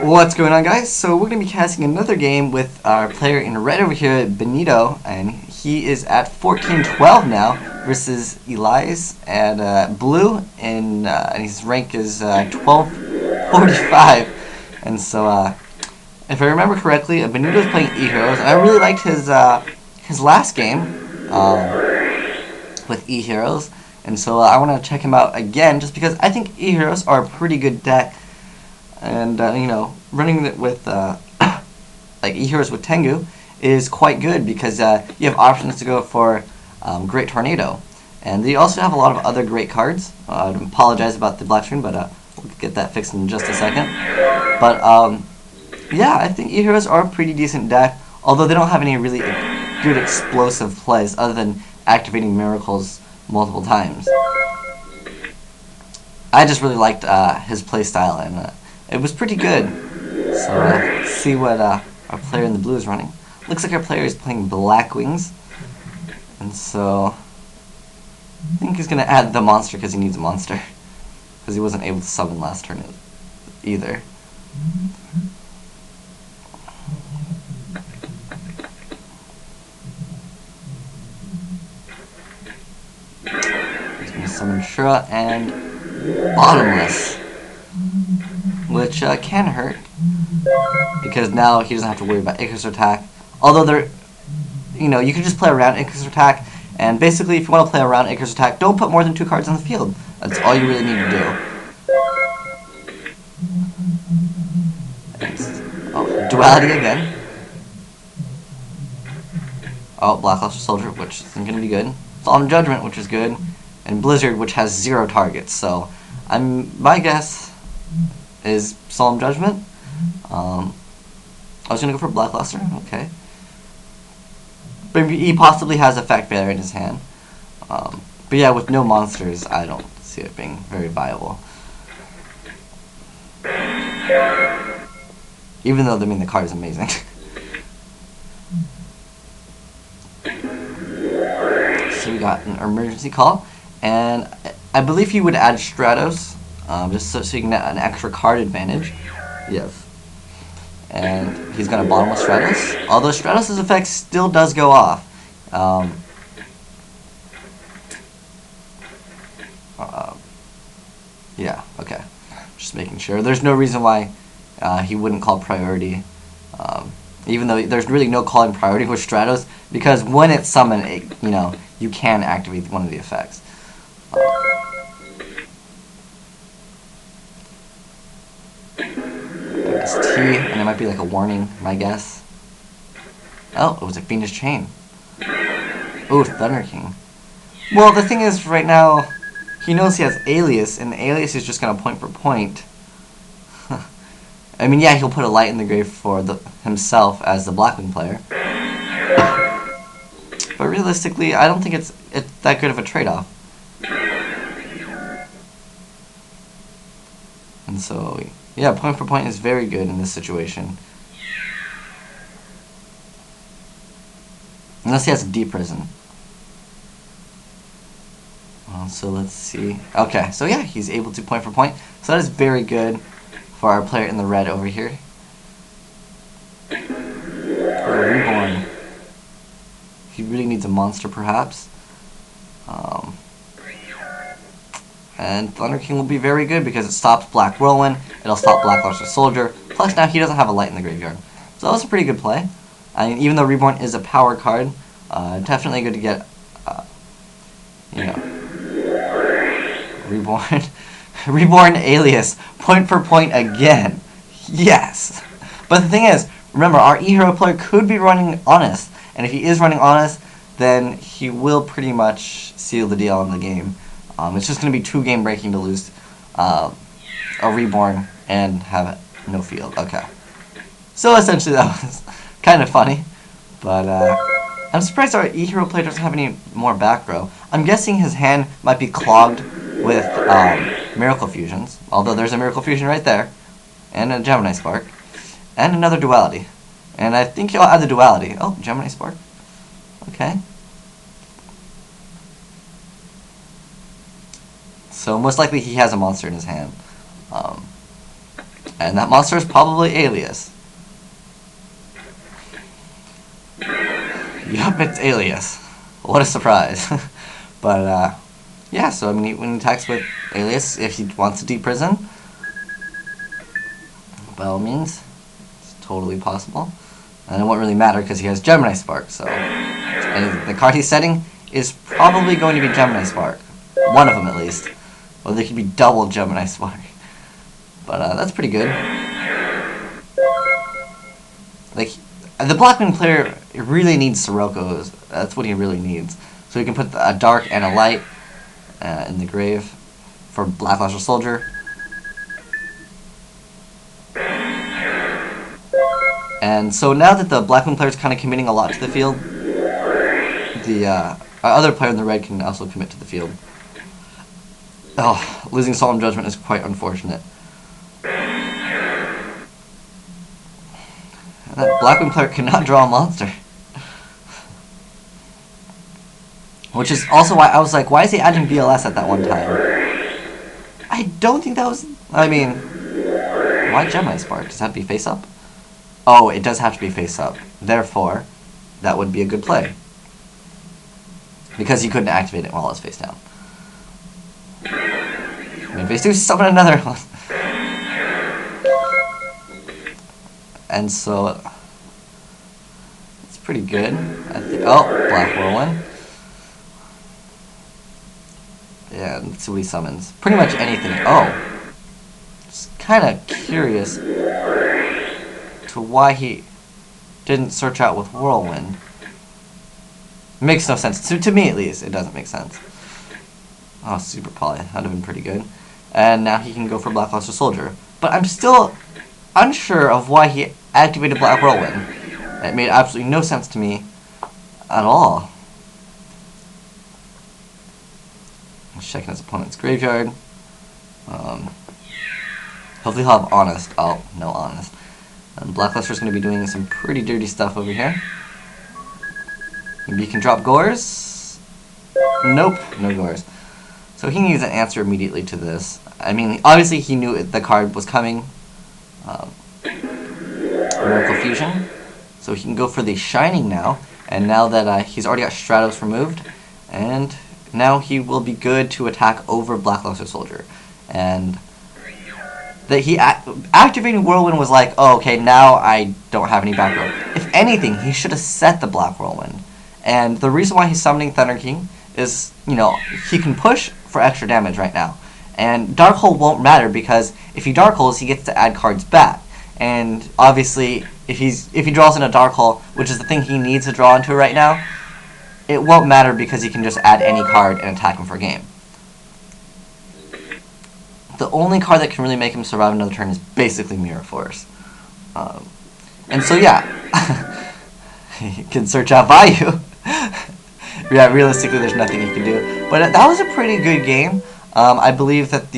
What's going on, guys? So we're going to be casting another game with our player in red over here, Benito, and he is at 14-12 now versus Elias at blue, and his rank is 1245. And so, if I remember correctly, Benito is playing E-Heroes, and I really liked his last game with E-Heroes, and so I want to check him out again just because I think E-Heroes are a pretty good deck. And running it with like E-Heroes with Tengu is quite good because you have options to go for Great Tornado, and they also have a lot of other great cards. I apologize about the black screen, but we'll get that fixed in just a second. But yeah, I think E-Heroes are a pretty decent deck, although they don't have any really good explosive plays other than activating miracles multiple times. I just really liked his playstyle, and it was pretty good. So let's see what our player in the blue is running. Looks like our player is playing Blackwings, and so I think he's gonna add the monster because he needs a monster, because he wasn't able to summon last turn either. He's gonna summon Shura and Bottomless, which can hurt because now he doesn't have to worry about Icarus attack. Although you can just play around Icarus attack, and basically if you want to play around Icarus attack, don't put more than 2 cards on the field. That's all you really need to do. Oh, duality again. Oh, Blackluster Soldier, which isn't going to be good. Solemn Judgment, which is good, and Blizzard, which has 0 targets. So my guess is Solemn Judgment. I was gonna go for Blackluster, okay. But he possibly has Effect Failure in his hand. But yeah, with no monsters, I don't see it being very viable. Even though, the card is amazing. So we got an emergency call, and I believe he would add Stratos, just so you can get an extra card advantage. Yes. And he's going to bottomless Stratos, although Stratos' effect still does go off. Yeah, okay. Just making sure. There's no reason why he wouldn't call priority, even though there's really no calling priority with Stratos, because when it's summoned, you can activate one of the effects. And it might be like a warning, my guess. Oh, it was a Fiendish Chain. Ooh, Thunder King. Well, the thing is, right now, he knows he has Alias, and the Alias is just going to point for point. I mean, yeah, he'll put a light in the grave for himself as the Blackwing player. But realistically, I don't think it's that good of a trade-off. And so, yeah, point for point is very good in this situation. Unless he has a deep prison. So let's see. Okay, so yeah, he's able to point for point. So that is very good for our player in the red over here. Reborn. He really needs a monster, perhaps. And Thunder King will be very good because it stops Black Whirlwind, it'll stop Blackluster Soldier, plus now he doesn't have a light in the graveyard. So that was a pretty good play. I mean, even though Reborn is a power card, definitely good to get, Reborn. Reborn Alias, point for point again. Yes! But the thing is, remember, our E-Hero player could be running Honest, and if he is running Honest, then he will pretty much seal the deal in the game. It's just going to be 2 game breaking to lose a Reborn and have no field. Okay. So essentially that was kind of funny. But I'm surprised our E-Hero player doesn't have any more back row. I'm guessing his hand might be clogged with Miracle Fusions. Although there's a Miracle Fusion right there. And a Gemini Spark. And another Duality. And I think he'll add the Duality. Oh, Gemini Spark. Okay. So most likely he has a monster in his hand. And that monster is probably Alias. Yup, it's Alias. What a surprise. But, yeah, so I mean, when he attacks with Alias, if he wants to deep prison, by all means, it's totally possible. And it won't really matter because he has Gemini Spark, so... And the card he's setting is probably going to be Gemini Spark. One of them, at least. Or they could be double Gemini Spark. But, that's pretty good. Like, the Blackwing player really needs Siroko's. That's what he really needs. So he can put a dark and a light in the grave for Blackluster Soldier. And so now that the Blackwing player is kind of committing a lot to the field, the other player in the red can also commit to the field. Oh, losing Solemn Judgment is quite unfortunate. That Blackwing player cannot draw a monster. Which is also why I was like, why is he adding BLS at that one time? I don't think that was... I mean... Why Gemini Spark? Does it have to be face up? Oh, it does have to be face up. Therefore, that would be a good play. Because you couldn't activate it while it's face down. I mean, face 2, summon another one. And so... It's pretty good. Oh, Black Whirlwind. Yeah, let's see what he summons. Pretty much anything. Oh. Just kind of curious to why he didn't search out with Whirlwind. Makes no sense. To me, at least, it doesn't make sense. Oh, Super Poly. That would have been pretty good. And now he can go for Blackluster Soldier. But I'm still unsure of why he activated Black Whirlwind. It made absolutely no sense to me at all. He's checking his opponent's graveyard. Hopefully he'll have Honest. Oh, no Honest. And Blackluster's going to be doing some pretty dirty stuff over here. Maybe he can drop Gores? Nope, no Gores. So he needs an answer immediately to this. I mean, obviously he knew the card was coming. Miracle Fusion. So he can go for the Shining now. And now that he's already got Stratos removed. And now he will be good to attack over Blackluster Soldier. And that he activating Whirlwind was like, oh, okay, now I don't have any back row. If anything, he should have set the Black Whirlwind. And the reason why he's summoning Thunder King is, you know, he can push for extra damage right now. And Dark Hole won't matter because if he Dark Holes, he gets to add cards back. And obviously, if he draws in a Dark Hole, which is the thing he needs to draw into right now, it won't matter because he can just add any card and attack him for a game. The only card that can really make him survive another turn is basically Mirror Force. And so yeah, he can search out Bayou. Yeah, realistically there's nothing he can do. But that was a pretty good game. I believe that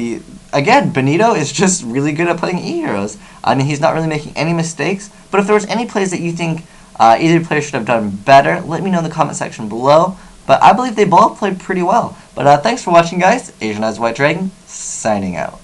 again, Benito is just really good at playing E-Heroes. I mean, he's not really making any mistakes. But if there was any plays that you think either player should have done better, let me know in the comment section below. But I believe they both played pretty well. But thanks for watching, guys. Asian Eyes White Dragon, signing out.